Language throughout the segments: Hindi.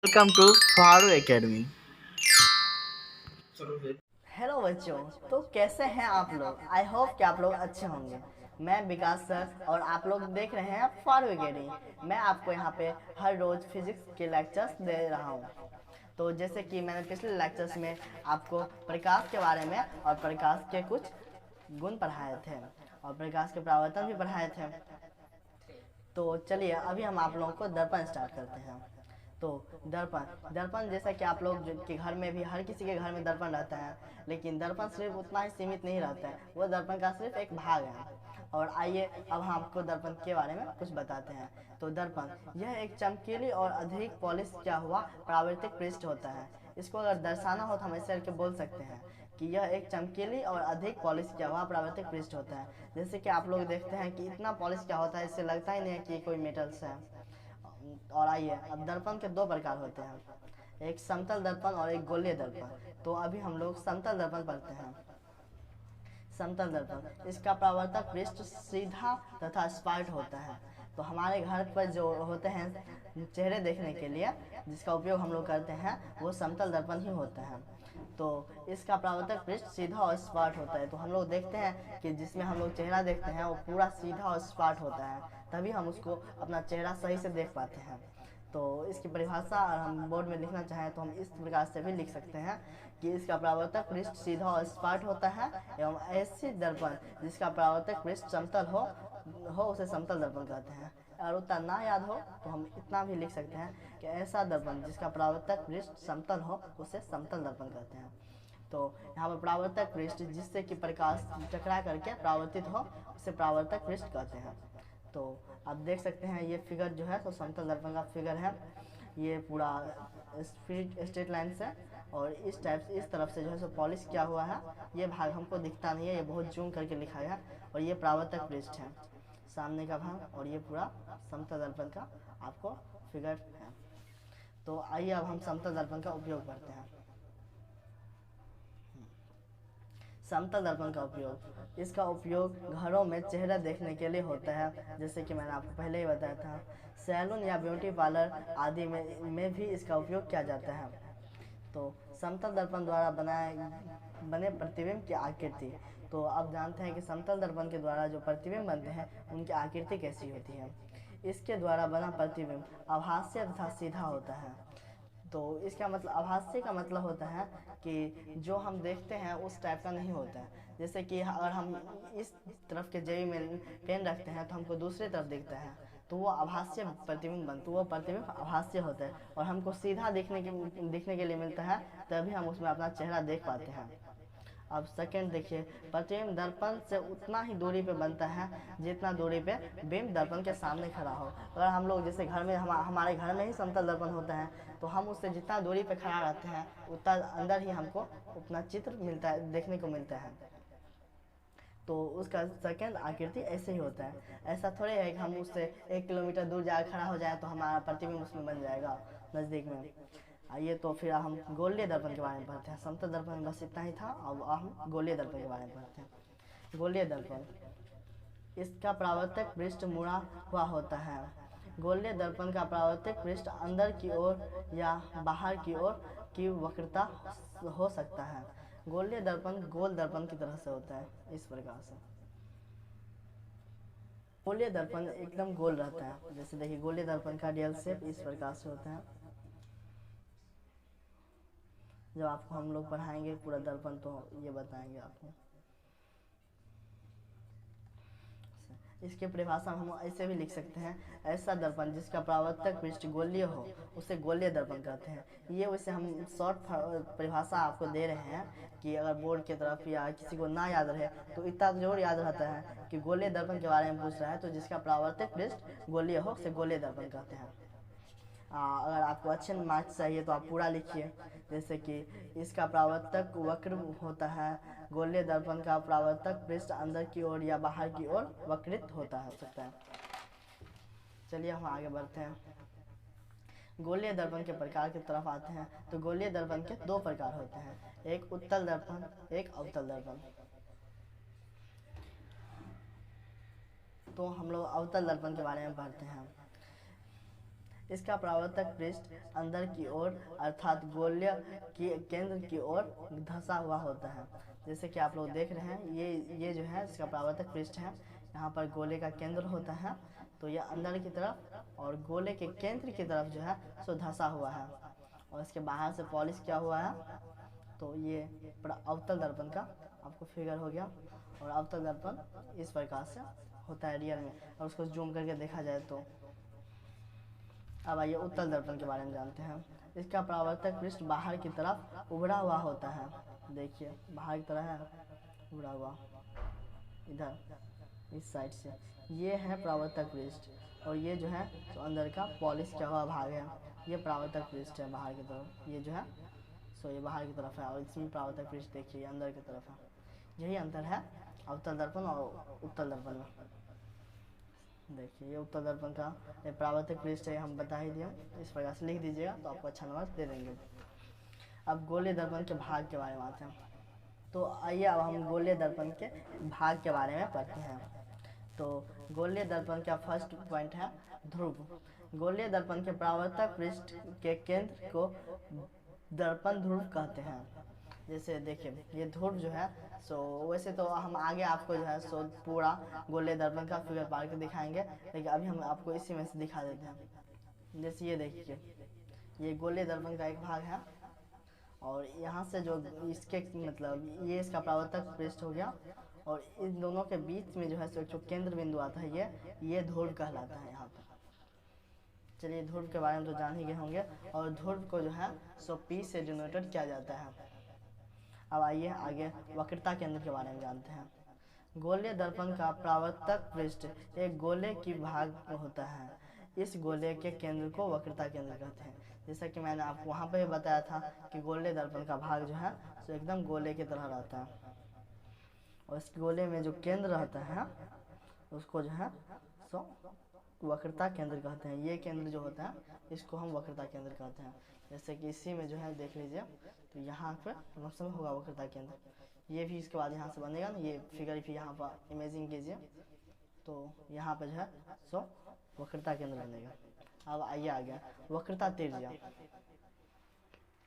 वेलकम टू फारू एकेडमी। हेलो बच्चों। तो कैसे हैं आप लोग? आई होप कि आप लोग अच्छे होंगे। मैं विकास सर और आप लोग देख रहे हैं फारू एकेडमी। मैं आपको यहाँ पे हर रोज़ फिजिक्स के लेक्चर्स दे रहा हूँ। तो जैसे कि मैंने पिछले लेक्चर्स में आपको प्रकाश के बारे में और प्रकाश के कुछ गुण पढ़ाए थे और प्रकाश के परावर्तन भी पढ़ाए थे। तो चलिए अभी हम आप लोगों को दर्पण स्टार्ट करते हैं। तो दर्पण दर्पण जैसा कि आप लोग के घर में भी हर किसी के घर में दर्पण रहता है, लेकिन दर्पण सिर्फ उतना ही सीमित नहीं रहता है, वो दर्पण का सिर्फ एक भाग है। और आइए अब हम आपको दर्पण के बारे में कुछ बताते हैं। तो दर्पण यह एक चमकीली और अधिक पॉलिश किया हुआ प्राकृतिक पृष्ठ होता है। इसको अगर दर्शाना हो तो हम ऐसे करके बोल सकते हैं कि यह एक चमकीली और अधिक पॉलिश किया हुआ प्राकृतिक पृष्ठ होता है। जैसे कि आप लोग देखते हैं कि इतना पॉलिश क्या होता है, इससे लगता ही नहीं है कि कोई मेटल्स है। और आइए अब दर्पण के दो प्रकार होते हैं, एक समतल दर्पण और एक गोलीय दर्पण। तो अभी हम लोग समतल दर्पण पढ़ते हैं। समतल दर्पण इसका परावर्तक पृष्ठ सीधा तथा स्पार्ट होता है। तो हमारे घर पर जो होते हैं चेहरे देखने के लिए जिसका उपयोग हम लोग करते हैं वो समतल दर्पण ही होता है। तो इसका परावर्तक पृष्ठ सीधा और स्पार्ट होता है। तो हम लोग देखते हैं कि जिसमें हम लोग चेहरा देखते हैं वो पूरा सीधा और स्पार्ट होता है, तभी हम उसको अपना चेहरा सही से देख पाते हैं। तो इसकी परिभाषा अगर हम बोर्ड में लिखना चाहें तो हम इस प्रकार से भी लिख सकते हैं कि इसका परावर्तक पृष्ठ सीधा और सपाट होता है एवं ऐसी दर्पण जिसका परावर्तक पृष्ठ समतल हो उसे समतल दर्पण कहते हैं। अगर उतना ना याद हो तो हम इतना भी लिख सकते हैं कि ऐसा दर्पण जिसका परावर्तक पृष्ठ समतल हो उसे समतल दर्पण कहते हैं। तो यहाँ पर परावर्तक पृष्ठ जिससे कि प्रकाश टकरा करके परावर्तित हो उसे परावर्तक पृष्ठ कहते हैं। तो आप देख सकते हैं ये फिगर जो है तो समतल दर्पण का फिगर है। ये पूरा स्ट्रेट लाइन से और इस टाइप से इस तरफ से जो है सो पॉलिश किया हुआ है। ये भाग हमको दिखता नहीं है, ये बहुत जूम करके लिखा है। और ये परावर्तक पृष्ठ है सामने का भाग, और ये पूरा समतल दर्पण का आपको फिगर है। तो आइए अब हम समतल दर्पण का उपयोग करते हैं। समतल दर्पण का उपयोग, इसका उपयोग घरों में चेहरा देखने के लिए होता है। जैसे कि मैंने आपको पहले ही बताया था, सैलून या ब्यूटी पार्लर आदि में भी इसका उपयोग किया जाता है। तो समतल दर्पण द्वारा बने प्रतिबिंब की आकृति। तो आप जानते हैं कि समतल दर्पण के द्वारा जो प्रतिबिंब बनते हैं उनकी आकृति कैसी होती है। इसके द्वारा बना प्रतिबिंब आभास्य तथा सीधा होता है। तो इसका मतलब आभासी का मतलब होता है कि जो हम देखते हैं उस टाइप का नहीं होता है। जैसे कि अगर हम इस तरफ के जेबी में पेन रखते हैं तो हमको दूसरी तरफ दिखता है, तो वो आभास्य प्रतिबिंब बनता, वो प्रतिबिंब आभास्य होता है और हमको सीधा दिखने के लिए मिलता है, तभी हम उसमें अपना चेहरा देख पाते हैं। अब सेकंड देखिए, प्रतिबिंब दर्पण से उतना ही दूरी पे बनता है जितना दूरी पे बिंब दर्पण के सामने खड़ा हो। अगर हम लोग जैसे घर में हमारे घर में ही समतल दर्पण होता है तो हम उससे जितना दूरी पे खड़ा रहते हैं उतना अंदर ही हमको अपना चित्र मिलता है, देखने को मिलता है। तो उसका सेकंड आकृति ऐसे ही होता है। ऐसा थोड़े है कि हम उससे 1 किलोमीटर दूर जाकर खड़ा हो जाए तो हमारा प्रतिबिंब उसमें बन जाएगा नज़दीक में। आइए तो फिर हम गोलीय दर्पण के बारे में पढ़ते हैं। समतल दर्पण में बस इतना ही था, अब हम गोलीय दर्पण के बारे में पढ़ते हैं। गोलीय दर्पण, इसका परावर्तक पृष्ठ मुड़ा हुआ होता है। गोलीय दर्पण का परावर्तक पृष्ठ अंदर की ओर या बाहर की ओर की वक्रता हो सकता है। गोलीय दर्पण गोल दर्पण की तरह से होता है, इस प्रकार से। गोलीय दर्पण एकदम गोल रहता है। जैसे देखिए गोलीय दर्पण का रियल शेप इस प्रकार से होता है। जब आपको हम लोग पढ़ाएंगे पूरा दर्पण तो ये बताएंगे आपको। इसके परिभाषा हम ऐसे भी लिख सकते हैं, ऐसा दर्पण जिसका परावर्तक पृष्ठ गोलीय हो उसे गोलीय दर्पण कहते हैं। ये वैसे हम शॉर्ट परिभाषा आपको दे रहे हैं कि अगर बोर्ड की तरफ या किसी को ना याद रहे तो इतना जरूर याद रहता है कि गोलीय दर्पण के बारे में पूछ रहा है तो जिसका परावर्तक पृष्ठ गोलीय हो उसे गोलीय दर्पण कहते हैं। अगर आपको अच्छे मार्क्स चाहिए तो आप पूरा लिखिए। जैसे कि इसका परावर्तक वक्र होता है, गोलीय दर्पण का परावर्तक पृष्ठ अंदर की ओर या बाहर की ओर वक्रित होता है सकता है। चलिए हम आगे बढ़ते हैं। गोलीय दर्पण के प्रकार की तरफ आते हैं। तो गोलीय दर्पण के दो प्रकार होते हैं, एक उत्तल दर्पण, एक अवतल दर्पण। तो हम लोग अवतल दर्पण के बारे में पढ़ते हैं। इसका परावर्तक पृष्ठ अंदर की ओर अर्थात गोलीय की केंद्र की ओर धंसा हुआ होता है। जैसे कि आप लोग देख रहे हैं, ये जो है इसका परावर्तक पृष्ठ है। यहाँ पर गोले का केंद्र होता है, तो यह अंदर की तरफ और गोले के केंद्र की तरफ जो है सो धंसा हुआ है, और इसके बाहर से पॉलिश किया हुआ है। तो ये अवतल दर्पण का आपको फिगर हो गया। और अवतल दर्पण इस प्रकार से होता है रियल में, और उसको जूम करके देखा जाए तो। अब आइए उत्तल दर्पण के बारे में जानते हैं। इसका परावर्तक पृष्ठ बाहर की तरफ उभरा हुआ होता है। देखिए बाहर की तरह है उभरा हुआ, इधर इस साइड से ये है परावर्तक पृष्ठ, और ये जो है तो अंदर का पॉलिश किया हुआ भाग है। ये परावर्तक पृष्ठ है बाहर की तरफ, ये जो है सो ये बाहर की तरफ है, और इसमें परावर्तक पृष्ठ देखिए अंदर की तरफ है। यही अंतर है अवतल दर्पण और उत्तल दर्पण में। देखिए ये उत्तल दर्पण का परावर्तक पृष्ठ है, हम बता ही दिए। इस प्रकार से लिख दीजिएगा तो आपको अच्छा नंबर दे देंगे। अब गोलीय दर्पण के भाग के बारे में आते हैं। तो आइए अब हम गोलीय दर्पण के भाग के बारे में पढ़ते हैं। तो गोलीय दर्पण का फर्स्ट पॉइंट है ध्रुव। गोलीय दर्पण के परावर्तक पृष्ठ के केंद्र को दर्पण ध्रुव कहते हैं। जैसे देखिए ये ध्रुव जो है सो वैसे तो हम आगे आपको जो है सो पूरा गोलीय दर्पण का फिगर पार के दिखाएंगे, लेकिन अभी हम आपको इसी में से दिखा देते हैं। जैसे ये देखिए ये गोलीय दर्पण का एक भाग है, और यहाँ से जो इसके मतलब ये इसका परावर्तक पृष्ठ हो गया, और इन दोनों के बीच में जो है सो जो केंद्र बिंदु आता है ये ध्रुव कहलाता है यहाँ पर। चलिए ध्रुव के बारे में तो जान ही गए होंगे, और ध्रुव को जो है सो P से डिनोटेड किया जाता है। अब आइए आगे वक्रता केंद्र के बारे में जानते हैं। गोलीय दर्पण का परावर्तक पृष्ठ एक गोले की भाग होता है। इस गोले के केंद्र को वक्रता केंद्र कहते हैं। जैसा कि मैंने आपको वहाँ पे भी बताया था कि गोलीय दर्पण का भाग जो है सो एकदम गोले की तरह रहता है, और इस गोले में जो केंद्र रहता है उसको जो है सो वक्रता केंद्र कहते हैं। ये केंद्र जो होता है इसको हम वक्रता केंद्र कहते हैं। जैसे कि इसी में जो है देख लीजिए, तो यहाँ पर लमसम होगा वक्रता केंद्र। ये भी इसके बाद यहाँ से बनेगा ना, ये फिगर भी यहाँ पर इमेजिंग कीजिए, तो यहाँ पर जो है सो वक्रता केंद्र बनेगा। अब आइए आ गया वक्रता त्रिज्या।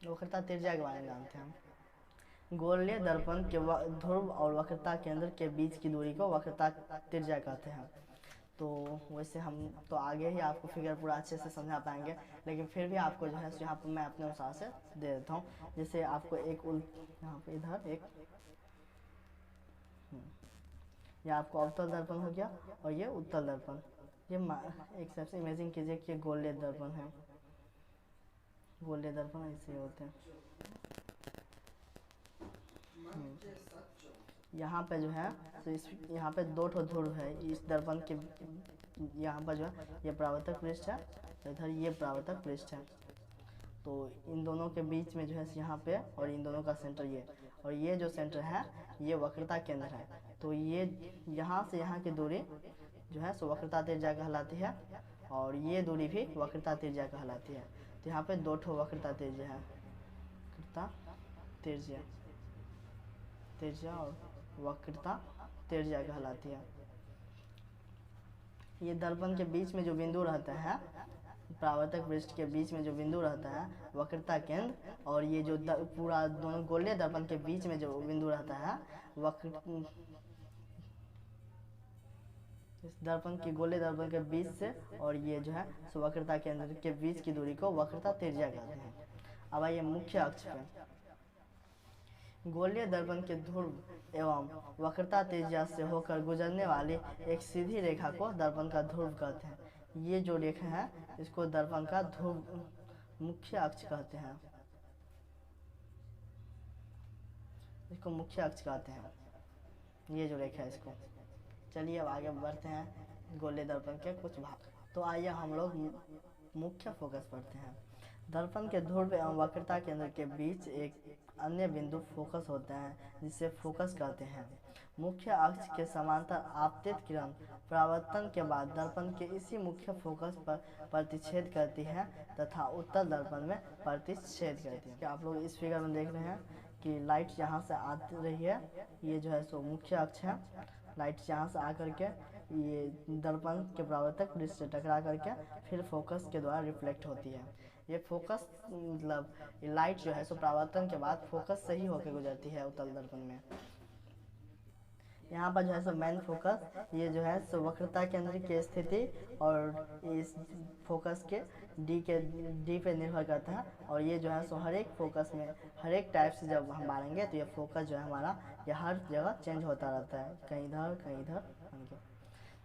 वक्रता त्रिज्या के बारे में जानते हैं। गोलीय दर्पण के ध्रुव और वक्रता केंद्र के बीच की दूरी को वक्रता त्रिज्या कहते हैं। तो वैसे हम तो आगे ही आपको फिगर पूरा अच्छे से समझा पाएंगे, लेकिन फिर भी आपको जो है यहाँ पर मैं अपने अनुसार से दे देता हूँ। जैसे आपको एक यहाँ पे इधर एक ये आपको अवतल दर्पण हो गया, और ये उत्तल दर्पण। ये एक सबसे इमेजिन कीजिए कि गोलीय दर्पण है। गोलीय दर्पण ऐसे होते हैं। यहाँ पे जो है तो इस यहाँ पे दो ठो ध्रुव है इस दर्पण के। यहाँ पर जो है ये परावर्तक पृष्ठ है, तो इधर ये परावर्तक पृष्ठ है। तो इन दोनों के बीच में जो है यहाँ पे, और इन दोनों का सेंटर ये, और ये जो सेंटर है ये वक्रता केंद्र है। तो ये यहाँ से यहाँ की दूरी जो है सो वक्रता त्रिज्या कहलाती है, और ये दूरी भी वक्रता त्रिज्या कहलाती है। तो यहाँ पे दो ठो वक्रता त्रिज्या है, वक्रता त्रिज्या त्रिज्या और वक्रता त्रिज्या कहलाती है। ये दर्पण के बीच में जो बिंदु रहता है, परावर्तक पृष्ठ के बीच में जो बिंदु रहता है वक्रता केंद्र, और ये जो पूरा दोनों गोलीय दर्पण के बीच में जो बिंदु रहता है इस दर्पण की गोलीय दर्पण के बीच से और ये जो है सो वक्रता केंद्र के बीच की दूरी को वक्रता त्रिज्या कहते हैं। अब आइए मुख्य अक्ष पे। गोलीय दर्पण के ध्रुव एवं वक्रता त्रिज्या से होकर गुजरने वाली एक सीधी रेखा को दर्पण का ध्रुव कहते हैं। ये जो रेखा है इसको दर्पण का ध्रुव मुख्य अक्ष कहते हैं, इसको मुख्य अक्ष कहते हैं, ये जो रेखा है इसको। चलिए अब आगे बढ़ते हैं गोलीय दर्पण के कुछ भाग। तो आइए हम लोग मुख्य फोकस पढ़ते हैं। दर्पण के ध्रुव एवं वक्रता केंद्र के बीच एक अन्य बिंदु फोकस होता है जिसे फोकस कहते हैं। मुख्य अक्ष के समांतर आपतित किरण परावर्तन के बाद दर्पण के इसी मुख्य फोकस पर प्रतिच्छेद करती है तथा उत्तल दर्पण में प्रतिच्छेद करती है। आप लोग इस फिगर में देख रहे हैं कि लाइट यहाँ से आ रही है, ये जो है सो मुख्य अक्ष है। लाइट यहाँ से आकर के ये दर्पण के परावर्तक पृष्ठ से टकरा करके फिर फोकस के द्वारा रिफ्लेक्ट होती है। ये फोकस मतलब लाइट जो है सो परावर्तन के बाद फोकस से ही होकर गुजरती है उत्तल दर्पण में। यहाँ पर जो है सो मेन फोकस ये जो है सो वक्रता केंद्र की स्थिति और इस फोकस के डी पे निर्भर करता है। और ये जो है सो हर एक फोकस में हर एक टाइप से जब हम मारेंगे तो ये फोकस जो है हमारा ये हर जगह चेंज होता रहता है, कहीं इधर कहीं इधर।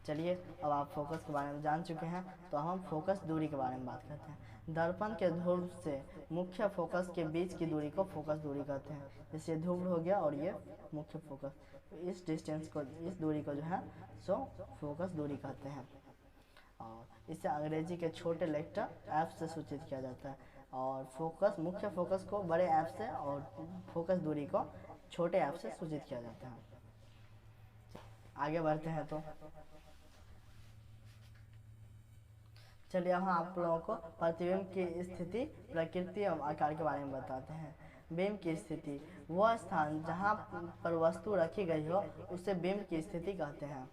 चलिए अब आप फोकस के बारे में जान चुके हैं तो हम फोकस दूरी के बारे में बात करते हैं। दर्पण के ध्रुव से मुख्य फोकस के बीच की दूरी को फोकस दूरी कहते हैं। जैसे ध्रुव हो गया और ये मुख्य फोकस, तो इस डिस्टेंस को, इस दूरी को जो है सो फोकस दूरी कहते हैं। और इसे अंग्रेजी के छोटे लेटर एफ से सूचित किया जाता है। और फोकस, मुख्य फोकस को बड़े एफ से और फोकस दूरी को छोटे एफ से सूचित किया जाता है। आगे बढ़ते हैं तो चलिए हम आप लोगों को प्रतिबिंब की स्थिति, प्रकृति एवं आकार के बारे में बताते हैं। बिंब की स्थिति, वह स्थान जहाँ पर वस्तु रखी गई हो उसे बिंब की स्थिति कहते हैं।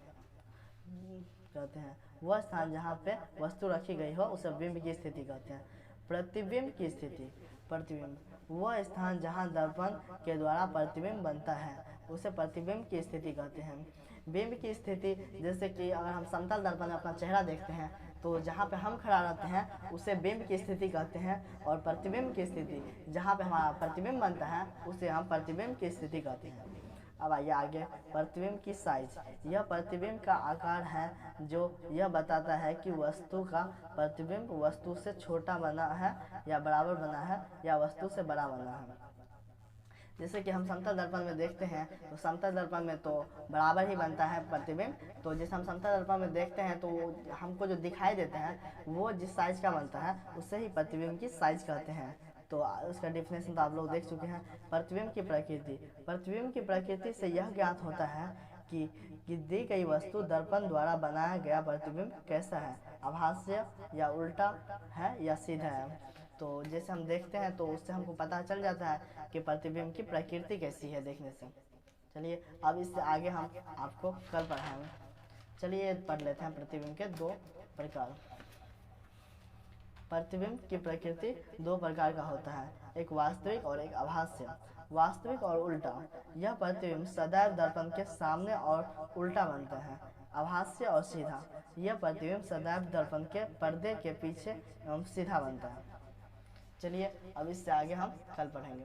वह स्थान जहाँ पे वस्तु रखी गई हो उसे बिंब की स्थिति कहते हैं। प्रतिबिंब की स्थिति, प्रतिबिंब, वह स्थान जहाँ दर्पण के द्वारा प्रतिबिंब बनता है उसे प्रतिबिंब की स्थिति कहते हैं। बिंब की स्थिति, जैसे कि अगर हम समतल दर्पण में अपना चेहरा देखते हैं तो जहाँ पे हम खड़ा रहते हैं उसे बिंब की स्थिति कहते हैं। और प्रतिबिंब की स्थिति, जहाँ पे हमारा प्रतिबिंब बनता है उसे हम प्रतिबिंब की स्थिति कहते हैं। अब आइए आगे, प्रतिबिंब की साइज, यह प्रतिबिंब का आकार है जो यह बताता है कि वस्तु का प्रतिबिंब वस्तु से छोटा बना है या बराबर बना है या वस्तु से बड़ा बना है। जैसे कि हम समतल दर्पण में देखते हैं तो समतल दर्पण में तो बराबर ही बनता है प्रतिबिंब। तो जैसे हम समतल दर्पण में देखते हैं तो हमको जो दिखाई देता है वो जिस साइज का बनता है उससे ही प्रतिबिंब की साइज कहते हैं। तो उसका डिफिनेशन तो आप लोग देख चुके हैं। प्रतिबिंब की प्रकृति, प्रतिबिंब की प्रकृति से यह ज्ञात होता है कि दी गई वस्तु दर्पण द्वारा बनाया गया प्रतिबिंब कैसा है, आभास्य या उल्टा है या सीधा है। तो जैसे हम देखते हैं तो उससे हमको पता चल जाता है कि प्रतिबिंब की प्रकृति कैसी है देखने से। चलिए अब इससे आगे हम आपको कल पढ़ाएंगे। चलिए पढ़ लेते हैं प्रतिबिंब के दो प्रकार। प्रतिबिंब की प्रकृति दो प्रकार का होता है, एक वास्तविक और एक आभास्य। वास्तविक और उल्टा, यह प्रतिबिंब सदैव दर्पण के सामने और उल्टा बनता है। आभास्य और सीधा, यह प्रतिबिंब सदैव दर्पण के पर्दे के पीछे एवं सीधा बनता है। चलिए अब इससे आगे हम कल पढ़ेंगे।